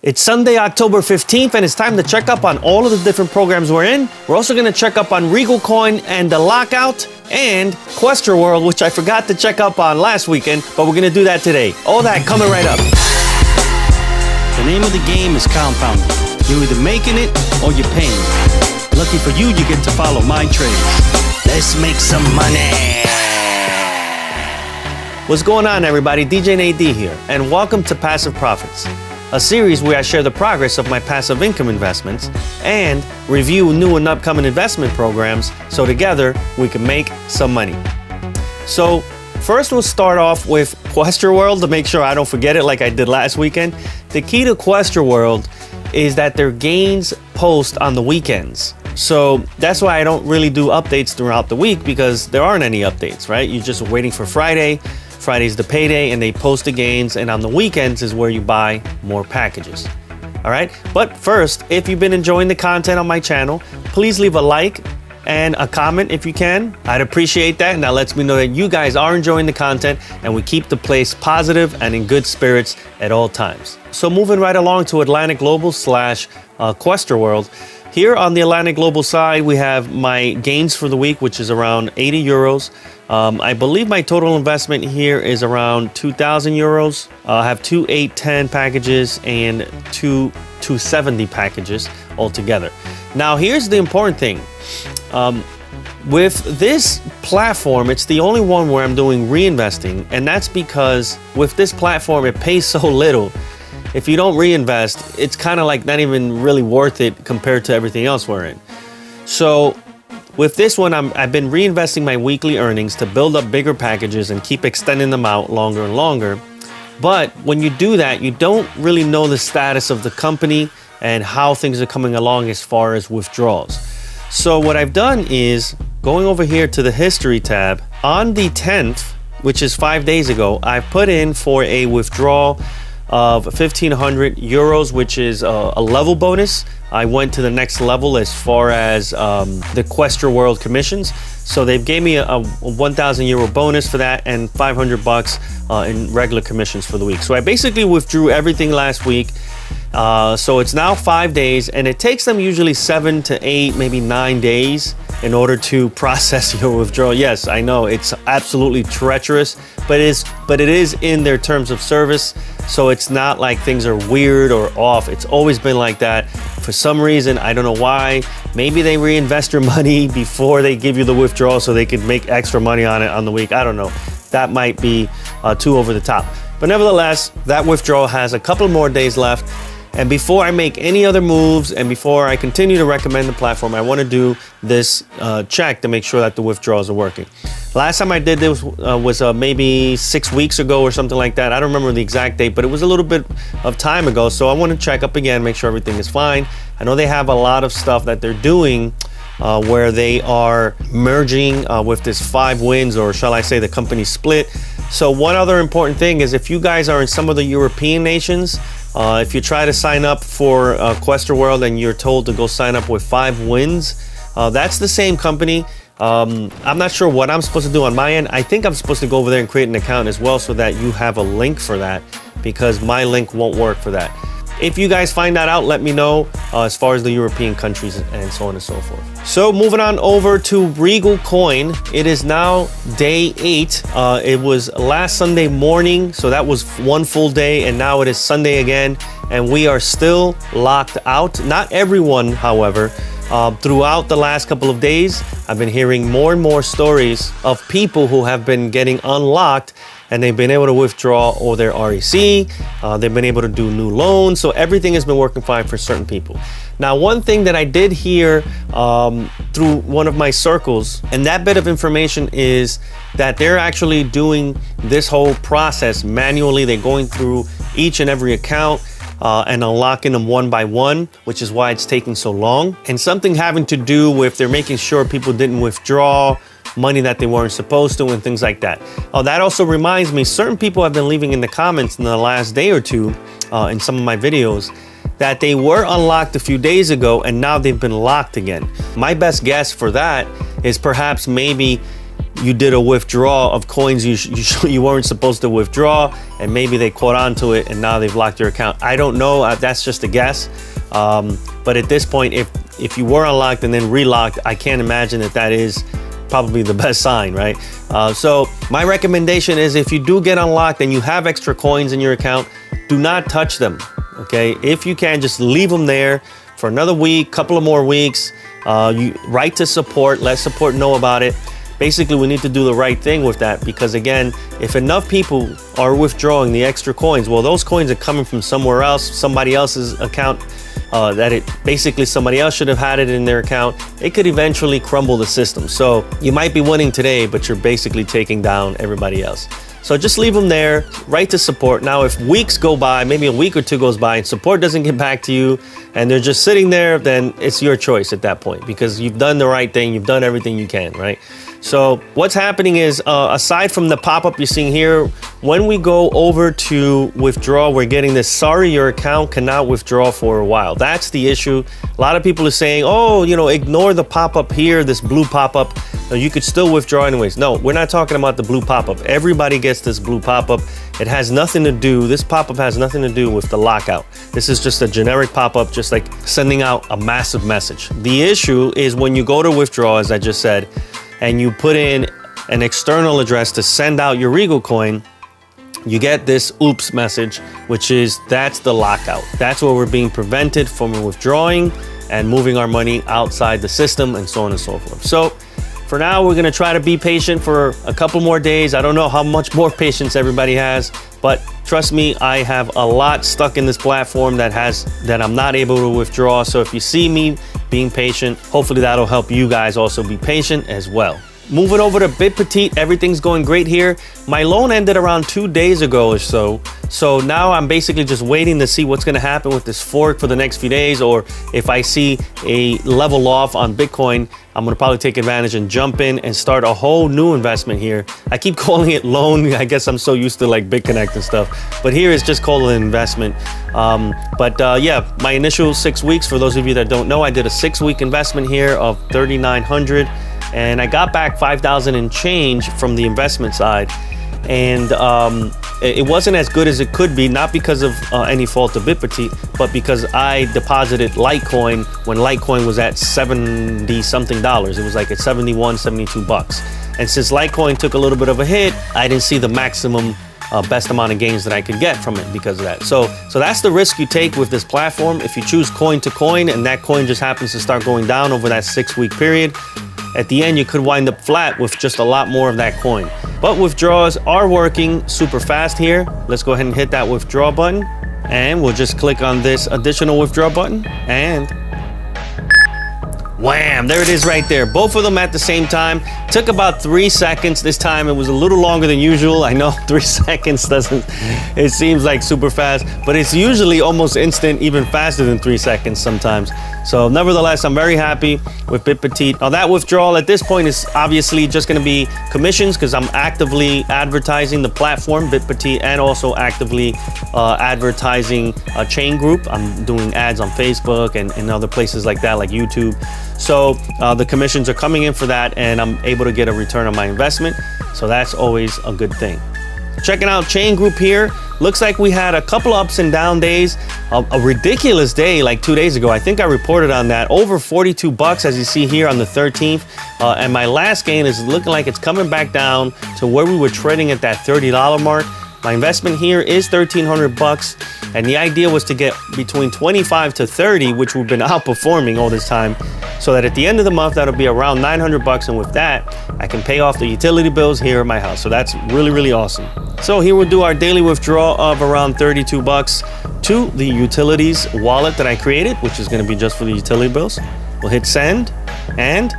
It's Sunday, October 15th, and it's time to check up on all of the different programs we're in. We're also going to check up on Regal Coin and the lockout and Questra World, which I forgot to check up on last weekend, but we're going to do that today. All that coming right up. The name of the game is compounding. You're either making it or you're paying it. Lucky for you, you get to follow my trades. Let's make some money. What's going on, everybody? DJ NAD here, and welcome to Passive Profits, a series where I share the progress of my passive income investments and review new and upcoming investment programs so together we can make some money. So first we'll start off with Questra World to make sure I don't forget it like I did last weekend. The key to Questra World is that their gains post on the weekends. So that's why I don't really do updates throughout the week, because there aren't any updates, right? You're just waiting for Friday. Friday's the payday and they post the gains, and on the weekends is where you buy more packages. All right, but first, if you've been enjoying the content on my channel, please leave a like and a comment if you can. I'd appreciate that, and that lets me know that you guys are enjoying the content and we keep the place positive and in good spirits at all times. So moving right along to Atlantic Global / Questra World. Here on the Atlantic Global side, we have my gains for the week, which is around 80 euros. I believe my total investment here is around 2,000 euros. I have two 810 packages and two 270 packages altogether. Now, here's the important thing. With this platform, it's the only one where I'm doing reinvesting, and that's because with this platform, it pays so little. If you don't reinvest, it's kind of like not even really worth it compared to everything else we're in. So with this one, I've been reinvesting my weekly earnings to build up bigger packages and keep extending them out longer and longer. But when you do that, you don't really know the status of the company and how things are coming along as far as withdrawals. So what I've done is going over here to the history tab. On the 10th, which is 5 days ago, I put in for a withdrawal of 1,500 euros, which is a level bonus. I went to the next level as far as the Questra World commissions. So they've gave me a 1,000 euro bonus for that and 500 bucks in regular commissions for the week. So I basically withdrew everything last week. So it's now 5 days, and it takes them usually 7 to 8, maybe 9 days in order to process your withdrawal. Yes, I know it's absolutely treacherous, but it is in their terms of service. So it's not like things are weird or off. It's always been like that. For some reason, I don't know why. Maybe they reinvest your money before they give you the withdrawal so they can make extra money on it on the week. I don't know. That might be too over the top. But nevertheless, that withdrawal has a couple more days left. And before I make any other moves and before I continue to recommend the platform, I want to do this check to make sure that the withdrawals are working. Last time I did this was maybe 6 weeks ago or something like that. I don't remember the exact date, but it was a little bit of time ago. So I want to check up again, make sure everything is fine. I know they have a lot of stuff that they're doing where they are merging with this 5 wins, or shall I say the company split. So one other important thing is if you guys are in some of the European nations, if you try to sign up for Questra World and you're told to go sign up with 5 wins, that's the same company. I'm not sure what I'm supposed to do on my end. I think I'm supposed to go over there and create an account as well so that you have a link for that, because my link won't work for that. If you guys find that out, let me know as far as the European countries and so on and so forth. So moving on over to Regal Coin. It is now day 8. It was last Sunday morning, so that was one full day, and now it is Sunday again, and we are still locked out. Not everyone, however. Throughout the last couple of days, I've been hearing more and more stories of people who have been getting unlocked and they've been able to withdraw all their REC. They've been able to do new loans. So everything has been working fine for certain people. Now, one thing that I did hear through one of my circles, and that bit of information is that they're actually doing this whole process manually. They're going through each and every account and unlocking them one by one, which is why it's taking so long. And something having to do with they're making sure people didn't withdraw money that they weren't supposed to and things like that. That also reminds me, certain people have been leaving in the comments in the last day or two in some of my videos that they were unlocked a few days ago and now they've been locked again. My best guess for that is perhaps maybe you did a withdrawal of coins you weren't supposed to withdraw, and maybe they caught on to it and now they've locked your account. I don't know. That's just a guess. But at this point, if you were unlocked and then relocked, I can't imagine that is probably the best sign, right? So my recommendation is, if you do get unlocked and you have extra coins in your account, do not touch them, okay? If you can, just leave them there for another week, couple of more weeks. You write to support, let support know about it. Basically, we need to do the right thing with that, because again, if enough people are withdrawing the extra coins, well, those coins are coming from somewhere else, somebody else's account, basically somebody else should have had it in their account. It could eventually crumble the system. So you might be winning today, but you're basically taking down everybody else. So just leave them there, write to support. Now, if weeks go by, maybe a week or two goes by and support doesn't get back to you and they're just sitting there, then it's your choice at that point, because you've done the right thing. You've done everything you can, right? So what's happening is, aside from the pop-up you're seeing here, when we go over to withdraw, we're getting this, sorry, your account cannot withdraw for a while. That's the issue. A lot of people are saying, oh, ignore the pop-up here, this blue pop-up. You could still withdraw anyways. No, we're not talking about the blue pop-up. Everybody gets this blue pop-up. It has nothing to do, this pop-up has nothing to do with the lockout. This is just a generic pop-up, just like sending out a massive message. The issue is when you go to withdraw, as I just said, and you put in an external address to send out your Regal coin, you get this oops message, which is, that's the lockout. That's where we're being prevented from withdrawing and moving our money outside the system, and so on and so forth. So for now, we're gonna try to be patient for a couple more days. I don't know how much more patience everybody has, but trust me, I have a lot stuck in this platform that I'm not able to withdraw. So if you see me being patient, hopefully that'll help you guys also be patient as well. Moving over to Bitpetite, everything's going great here. My loan ended around 2 days ago or so. So now I'm basically just waiting to see what's gonna happen with this fork for the next few days, or if I see a level off on Bitcoin, I'm gonna probably take advantage and jump in and start a whole new investment here. I keep calling it loan. I guess I'm so used to like Bitconnect and stuff, but here it's just called an investment. Yeah, my initial 6 weeks, for those of you that don't know, I did a 6-week investment here of $3,900. And I got back 5,000 and change from the investment side. And it wasn't as good as it could be, not because of any fault of Bitpetite, but because I deposited Litecoin when Litecoin was at 70 something dollars. It was like at 71, 72 bucks. And since Litecoin took a little bit of a hit, I didn't see the maximum best amount of gains that I could get from it because of that. So that's the risk you take with this platform. If you choose coin to coin and that coin just happens to start going down over that 6-week period, at the end, you could wind up flat with just a lot more of that coin. But withdrawals are working super fast here. Let's go ahead and hit that withdraw button. And we'll just click on this additional withdraw button. And wham, there it is right there. Both of them at the same time. Took about 3 seconds. This time it was a little longer than usual. I know 3 seconds it seems like super fast, but it's usually almost instant, even faster than 3 seconds sometimes. So nevertheless, I'm very happy with Bitpetite. Now that withdrawal at this point is obviously just gonna be commissions, because I'm actively advertising the platform, Bitpetite, and also actively advertising a chain group. I'm doing ads on Facebook and other places like that, like YouTube. So the commissions are coming in for that, and I'm able to get a return on my investment. So that's always a good thing. Checking out chain group here. Looks like we had a couple ups and down days. A ridiculous day like 2 days ago. I think I reported on that. Over 42 bucks, as you see here on the 13th. And my last gain is looking like it's coming back down to where we were trading at that $30 mark. My investment here is 1,300 bucks, and the idea was to get between 25 to 30, which we've been outperforming all this time, so that at the end of the month, that'll be around 900 bucks, and with that, I can pay off the utility bills here at my house. So that's really, really awesome. So here we'll do our daily withdrawal of around 32 bucks to the utilities wallet that I created, which is gonna be just for the utility bills. We'll hit send, and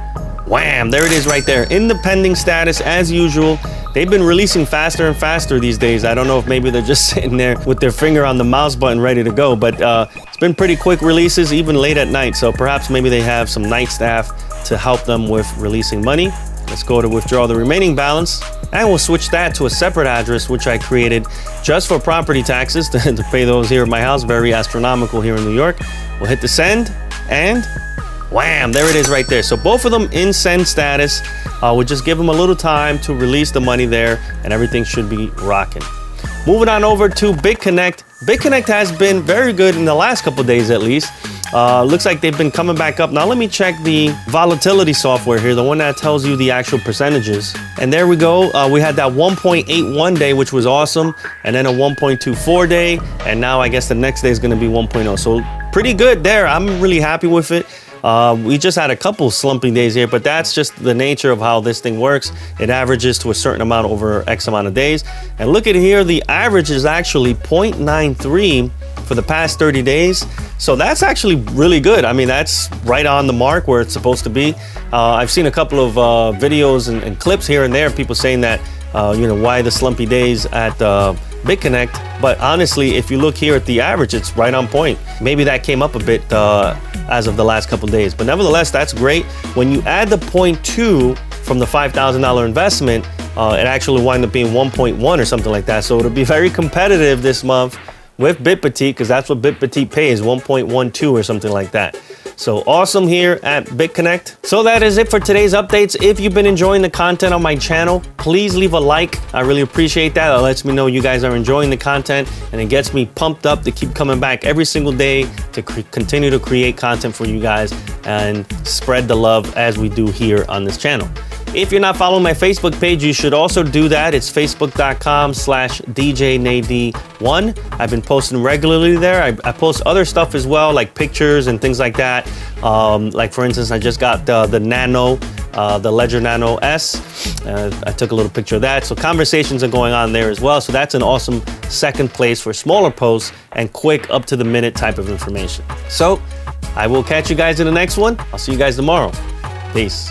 wham, there it is right there. In the pending status, as usual. They've been releasing faster and faster these days. I don't know if maybe they're just sitting there with their finger on the mouse button ready to go, but it's been pretty quick releases, even late at night. So perhaps maybe they have some night staff to help them with releasing money. Let's go to withdraw the remaining balance, and we'll switch that to a separate address, which I created just for property taxes to pay those here at my house. Very astronomical here in New York. We'll hit the send, and wham, there it is right there. So both of them in send status. We'll just give them a little time to release the money there, and everything should be rocking. Moving on over to Bitconnect. Bitconnect has been very good in the last couple of days at least. Looks like they've been coming back up. Now let me check the volatility software here, the one that tells you the actual percentages. And there we go. We had that 1.81 day, which was awesome, and then a 1.24 day, and now I guess the next day is going to be 1.0. So pretty good there. I'm really happy with it. We just had a couple slumping days here, but that's just the nature of how this thing works. It averages to a certain amount over X amount of days. And look at here, the average is actually 0.93 for the past 30 days. So that's actually really good. I mean, that's right on the mark where it's supposed to be. I've seen a couple of videos and clips here and there, people saying that, why the slumpy days at Bitconnect. But honestly, if you look here at the average, it's right on point. Maybe that came up a bit as of the last couple of days. But nevertheless, that's great. When you add the 0.2 from the $5,000 investment, it actually wind up being 1.1 or something like that. So it'll be very competitive this month with Bitpetite, because that's what Bitpetite pays, 1.12 or something like that. So awesome here at Bitconnect. So that is it for today's updates. If you've been enjoying the content on my channel, please leave a like. I really appreciate that. It lets me know you guys are enjoying the content, and it gets me pumped up to keep coming back every single day to continue to create content for you guys and spread the love as we do here on this channel. If you're not following my Facebook page, you should also do that. It's facebook.com/DJNady1. I've been posting regularly there. I post other stuff as well, like pictures and things like that. Like for instance, I just got the Nano, the Ledger Nano S. I took a little picture of that. So conversations are going on there as well. So that's an awesome second place for smaller posts and quick, up to the minute type of information. So I will catch you guys in the next one. I'll see you guys tomorrow. Peace.